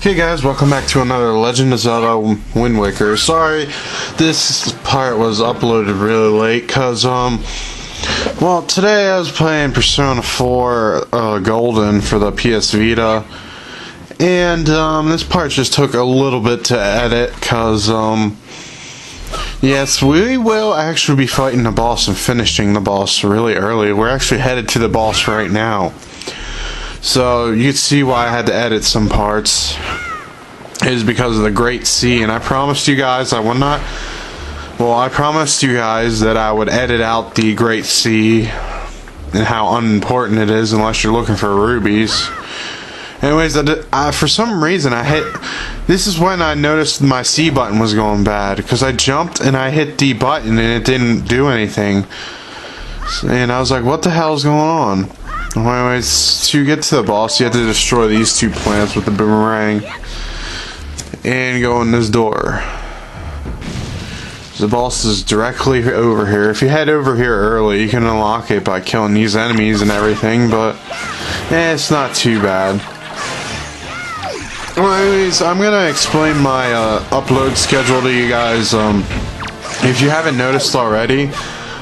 Hey guys, welcome back to another Legend of Zelda Wind Waker. Sorry, this part was uploaded really late, cause, well, today I was playing Persona 4, Golden for the PS Vita, and, this part just took a little bit to edit, cause, yes, we will actually be fighting the boss and finishing the boss really early. We're actually headed to the boss right now. So, you can see why I had to edit some parts. It is because of the Great Sea, and I promised you guys I would not... Well, I promised you guys that I would edit out the Great Sea and how unimportant it is unless you're looking for rubies. Anyways, for some reason I hit... This is when I noticed my C button was going bad, because I jumped and I hit D button and it didn't do anything. And I was like, what the hell is going on? Anyways, to get to the boss, you have to destroy these two plants with the boomerang and go in this door. The boss is directly over here. If you head over here early, you can unlock it by killing these enemies and everything, but it's not too bad. Anyways, I'm gonna explain my upload schedule to you guys. If you haven't noticed already,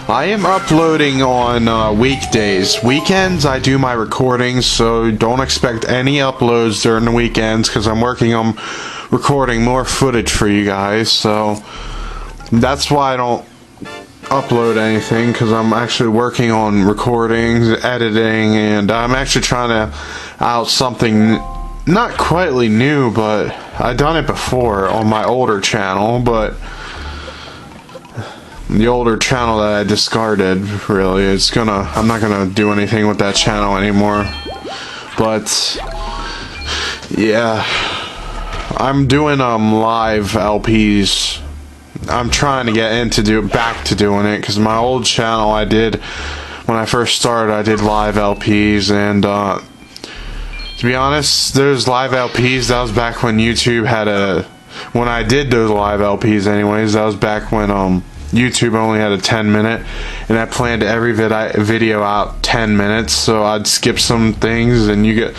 I am uploading on weekdays. Weekends I do my recordings, so don't expect any uploads during the weekends because I'm working on recording more footage for you guys. So that's why I don't upload anything, because I'm actually working on recordings, editing, and I'm actually trying to out something not quietly new, but I've done it before on my older channel, but the older channel that I discarded, really, I'm not gonna do anything with that channel anymore. But yeah, I'm doing live LPs. I'm trying to get back to doing it, because my old channel when I first started, I did live LPs, and to be honest, those live LPs, that was back when YouTube when I did those live LPs anyways, that was back when YouTube only had a 10-minute, and I planned every video out 10 minutes, so I'd skip some things, and I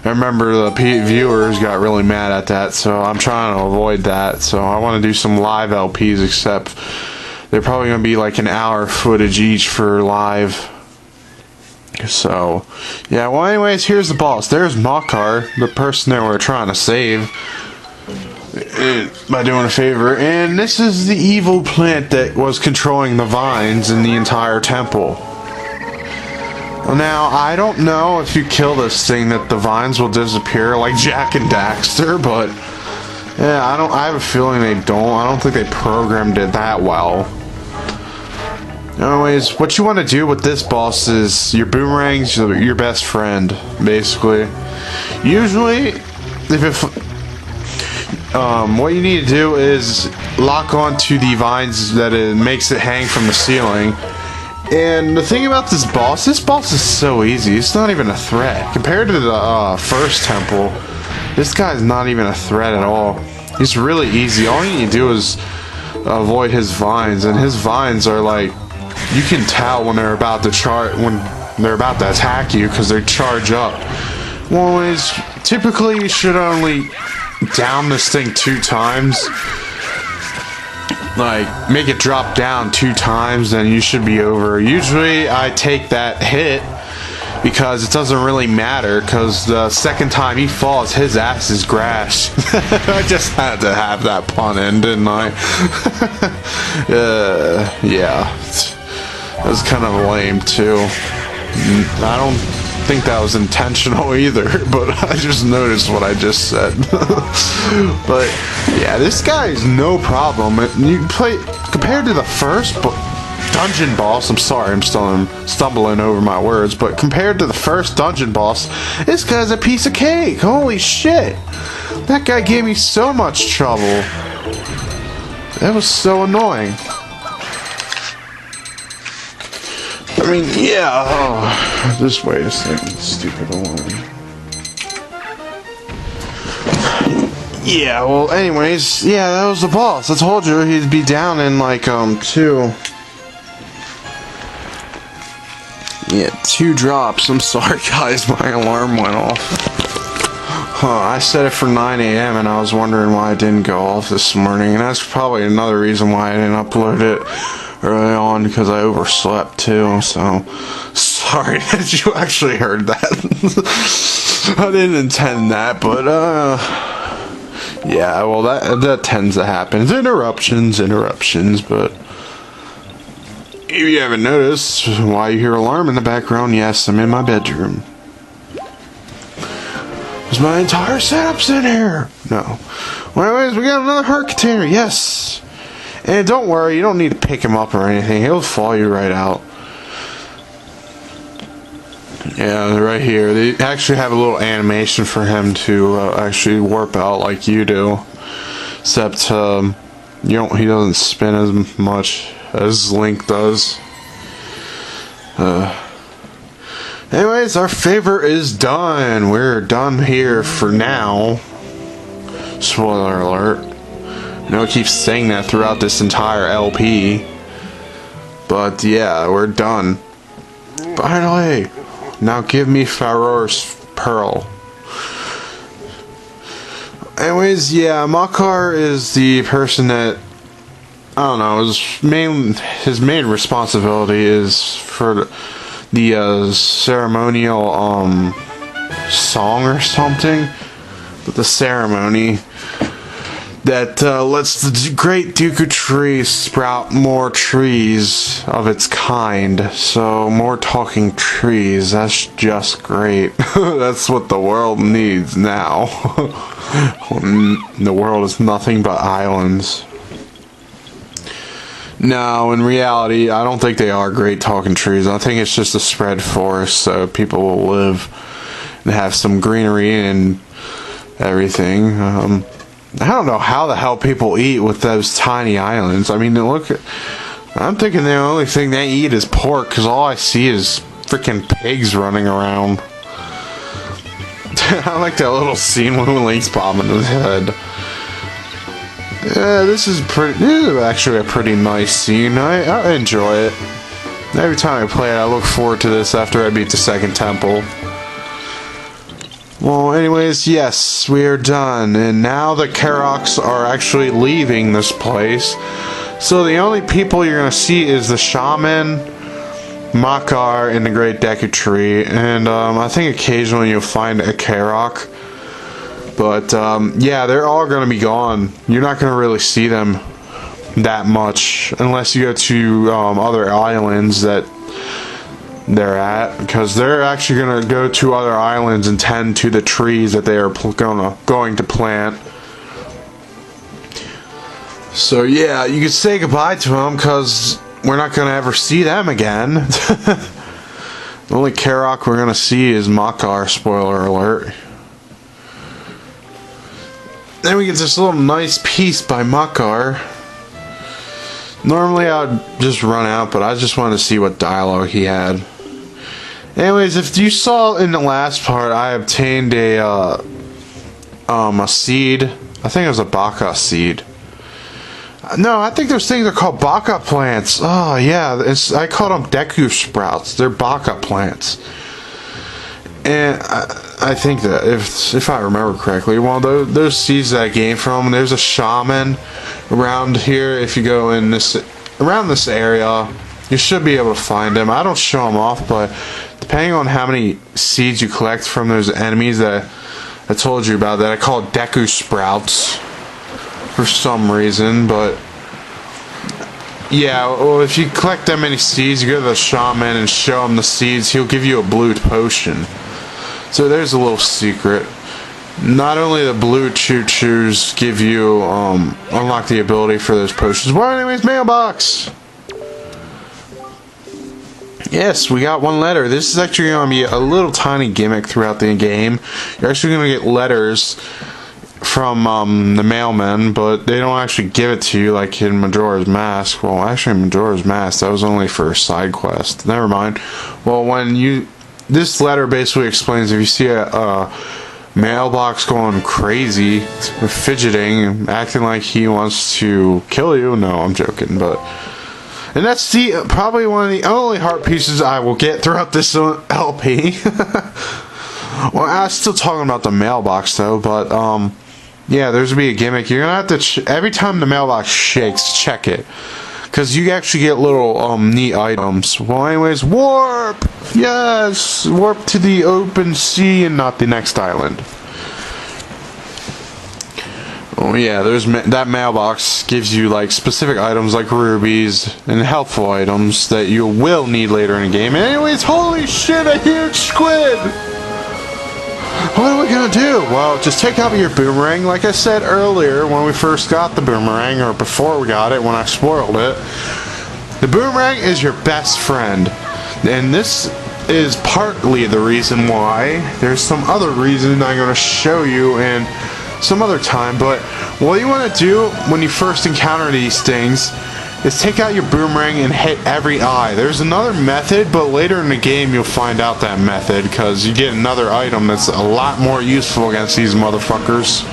remember the viewers got really mad at that, so I'm trying to avoid that. So I want to do some live LPs, except they're probably going to be like an hour footage each for live. So, yeah, well anyways, here's the boss. There's Makar, the person that we're trying to save by doing a favor, and this is the evil plant that was controlling the vines in the entire temple. Now, I don't know if you kill this thing that the vines will disappear like Jak and Daxter, but yeah, I have a feeling they don't. I don't think they programmed it that well. Anyways, what you want to do with this boss is your boomerang's your best friend, basically. Usually, what you need to do is lock onto the vines that it makes it hang from the ceiling. And the thing about this boss is so easy. It's not even a threat. Compared to the first temple, this guy's not even a threat at all. He's really easy. All you need to do is avoid his vines, and his vines are like, you can tell when they're about to attack you, because they charge up. Well, typically you should only down this thing 2 times. Like, make it drop down 2 times, then you should be over. Usually I take that hit because it doesn't really matter, because the second time he falls, his ass is grass. I just had to have that pun in, didn't I? Yeah. That was kind of lame too. I don't think that was intentional either, but I just noticed what I just said. But yeah, this guy is no problem. You play compared to the first dungeon boss. I'm sorry, I'm stumbling over my words, but compared to the first dungeon boss, this guy's a piece of cake. Holy shit! That guy gave me so much trouble. That was so annoying. I mean, yeah, just wait a second, stupid alarm. Yeah, well, anyways, yeah, that was the boss. I told you he'd be down in, like, 2 drops. I'm sorry, guys, my alarm went off. I set it for 9 a.m. and I was wondering why it didn't go off this morning, and that's probably another reason why I didn't upload it early on, because I overslept too, so sorry that you actually heard that. I didn't intend that, but yeah, well that tends to happen. It's interruptions, but if you haven't noticed why you hear an alarm in the background, yes, I'm in my bedroom. My entire setup's in here. No. Well, anyways, we got another heart container. Yes. And don't worry, you don't need to pick him up or anything. He'll fall you right out. Yeah, right here. They actually have a little animation for him to actually warp out like you do. Except he doesn't spin as much as Link does. Anyways, our favor is done. We're done here for now. Spoiler alert. I know I keep saying that throughout this entire LP. But yeah, we're done. Finally! Now give me Farore's Pearl. Anyways, yeah, Makar is the person that, I don't know, his main responsibility is for the ceremonial song or something, but the ceremony that lets the great deku tree sprout more trees of its kind. So more talking trees, that's just great. That's what the world needs now. The world is nothing but islands. No, in reality, I don't think they are great talking trees. I think it's just a spread forest so people will live and have some greenery and everything. I don't know how the hell people eat with those tiny islands. I mean, I'm thinking the only thing they eat is pork, because all I see is freaking pigs running around. I like that little scene when Link's bombing his head. Yeah, this is actually a pretty nice scene. I enjoy it. Every time I play it, I look forward to this after I beat the second temple. Well, anyways, yes, we are done. And now the Karoks are actually leaving this place. So the only people you're going to see is the Shaman, Makar, and the Great Deku Tree. And I think occasionally you'll find a Karok. But, yeah, they're all going to be gone. You're not going to really see them that much unless you go to other islands that they're at. Because they're actually going to go to other islands and tend to the trees that they are going to plant. So, yeah, you can say goodbye to them because we're not going to ever see them again. The only Karok we're going to see is Makar, spoiler alert. Then we get this little nice piece by Makar. Normally I would just run out, but I just wanted to see what dialogue he had. Anyways, if you saw in the last part, I obtained a seed. I think it was a baka seed. No, I think those things are called baka plants. Oh yeah, I call them deku sprouts. They're baka plants. And I think that if I remember correctly, well, those seeds that I gained from, there's a shaman around here. If you go in around this area, you should be able to find them. I don't show them off, but depending on how many seeds you collect from those enemies that I told you about, that I call deku sprouts for some reason, but yeah, well, if you collect that many seeds, you go to the shaman and show him the seeds, he'll give you a blue potion. So there's a little secret. Not only the blue choo-choos give you, unlock the ability for those potions. Well, anyways, mailbox! Yes, we got one letter. This is actually going to be a little tiny gimmick throughout the game. You're actually going to get letters from the mailman, but they don't actually give it to you like in Majora's Mask. Well, actually, Majora's Mask, that was only for a side quest. Never mind. Well, this letter basically explains if you see a mailbox going crazy, fidgeting, acting like he wants to kill you. No, I'm joking, but... And that's probably one of the only heart pieces I will get throughout this LP. Well, I'm still talking about the mailbox though, but yeah, there's gonna be a gimmick. You're gonna have to every time the mailbox shakes, check it, because you actually get little neat items. Well, anyways, warp. Yes, warp to the open sea and not the next island. Oh yeah, there's that mailbox gives you like specific items like rubies and helpful items that you will need later in the game. Anyways, holy shit, a huge squid! What are we gonna do? Well, just take out your boomerang. Like I said earlier when we first got the boomerang, or before we got it when I spoiled it, the boomerang is your best friend. And this is partly the reason why. There's some other reason I'm gonna show you in some other time, but what you want to do when you first encounter these things is take out your boomerang and hit every eye. There's another method, but later in the game you'll find out that method, because you get another item that's a lot more useful against these motherfuckers.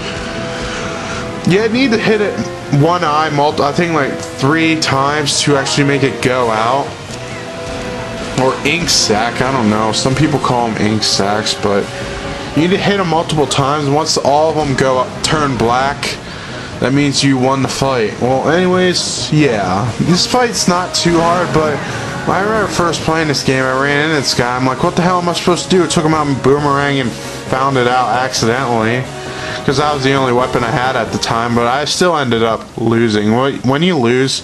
You need to hit it one eye, I think like 3 times to actually make it go out. Or ink sac, I don't know. Some people call them ink sacs, but you need to hit them multiple times. Once all of them turn black, that means you won the fight. Well, anyways, yeah. This fight's not too hard, but when I remember first playing this game, I ran into this guy. I'm like, what the hell am I supposed to do? I took him out in boomerang and found it out accidentally, because that was the only weapon I had at the time, but I still ended up losing. When you lose,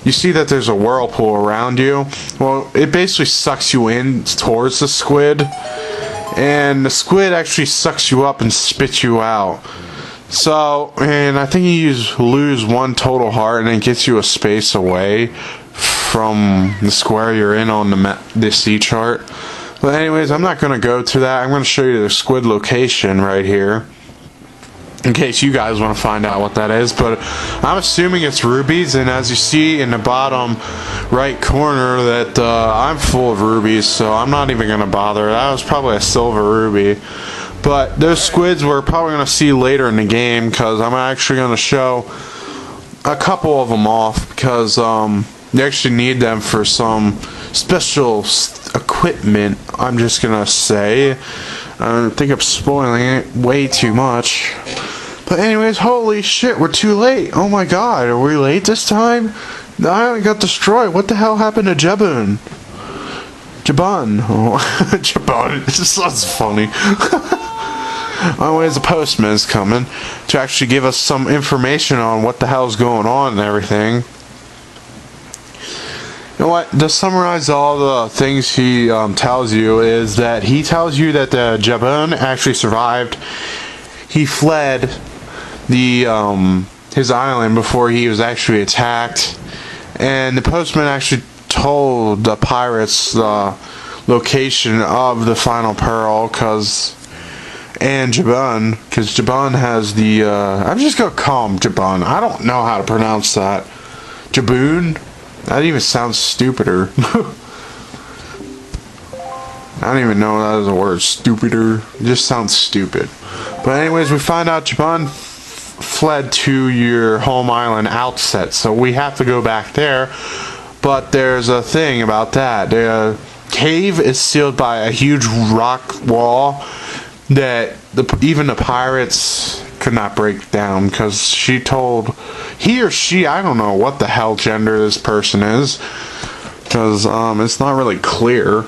you see that there's a whirlpool around you. Well, it basically sucks you in towards the squid, and the squid actually sucks you up and spits you out. So, and I think you lose 1 total heart, and it gets you a space away from the square you're in on the sea chart. But anyways, I'm not going to go to that. I'm going to show you the squid location right here, in case you guys want to find out what that is. But I'm assuming it's rubies, and as you see in the bottom right corner that I'm full of rubies, so I'm not even going to bother. That was probably a silver ruby. But those squids we're probably going to see later in the game, because I'm actually going to show a couple of them off, because you actually need them for some special equipment, I'm just going to say. I think I'm spoiling it way too much. But anyways, holy shit, we're too late. Oh my god, are we late this time? I got destroyed. What the hell happened to Jabun? Oh, Jabun. This sounds funny. Anyways, the postman's coming to actually give us some information on what the hell's going on and everything. You know what? To summarize all the things he tells you is that he tells you that the Jabun actually survived. He fled his island before he was actually attacked, and the postman actually told the pirates the location of the final pearl, and Jabun, because Jabun has the I'm just gonna call him Jabun. I don't know how to pronounce that. Jabun? That even sounds stupider. I don't even know that is a word. Stupider. It just sounds stupid. But anyways, we find out Jabun fled to your home island Outset, so we have to go back there. But there's a thing about that. The cave is sealed by a huge rock wall that even the pirates could not break down, because he or she, I don't know what the hell gender this person is, because it's not really clear.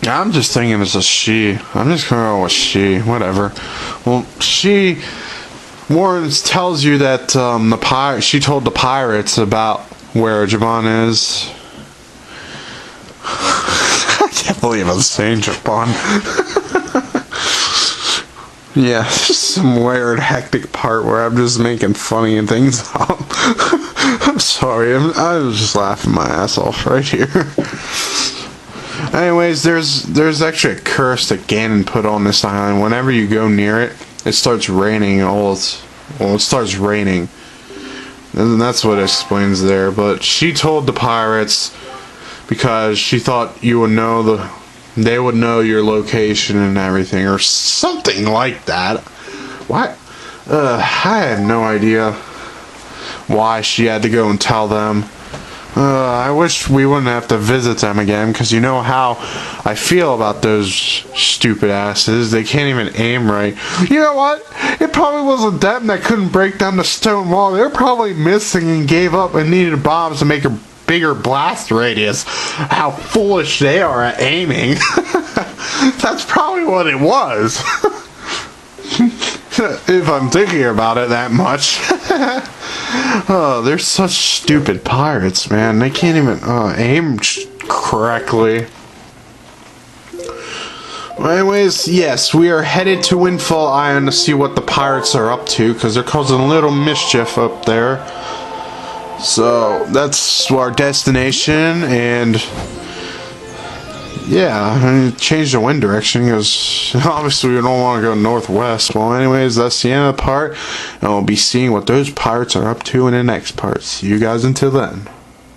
I'm just thinking it's a she. I'm just gonna go with she. Whatever. Well, she tells you that she told the pirates about where Jabun is. I can't believe I'm saying Jabun. Yeah, some weird hectic part where I'm just making funny and things up. I'm sorry. I was just laughing my ass off right here. Anyways, there's actually a curse that Ganon put on this island. Whenever you go near it, it starts raining. It starts raining. And that's what it explains there. But she told the pirates because she thought they would know your location and everything, or something like that. What? I have no idea why she had to go and tell them. I wish we wouldn't have to visit them again, because you know how I feel about those stupid asses. They can't even aim right. You know what? It probably wasn't them that couldn't break down the stone wall. They were probably missing and gave up and needed bombs to make a bigger blast radius. How foolish they are at aiming. That's probably what it was. If I'm thinking about it that much. Oh, they're such stupid pirates, man. They can't even aim correctly. Well, anyways, yes, we are headed to Windfall Island to see what the pirates are up to, because they're causing a little mischief up there. So, that's our destination, and yeah, I mean, change the wind direction, because obviously we don't want to go northwest. Well, anyways, that's the end of the part, and we'll be seeing what those pirates are up to in the next part. See you guys until then.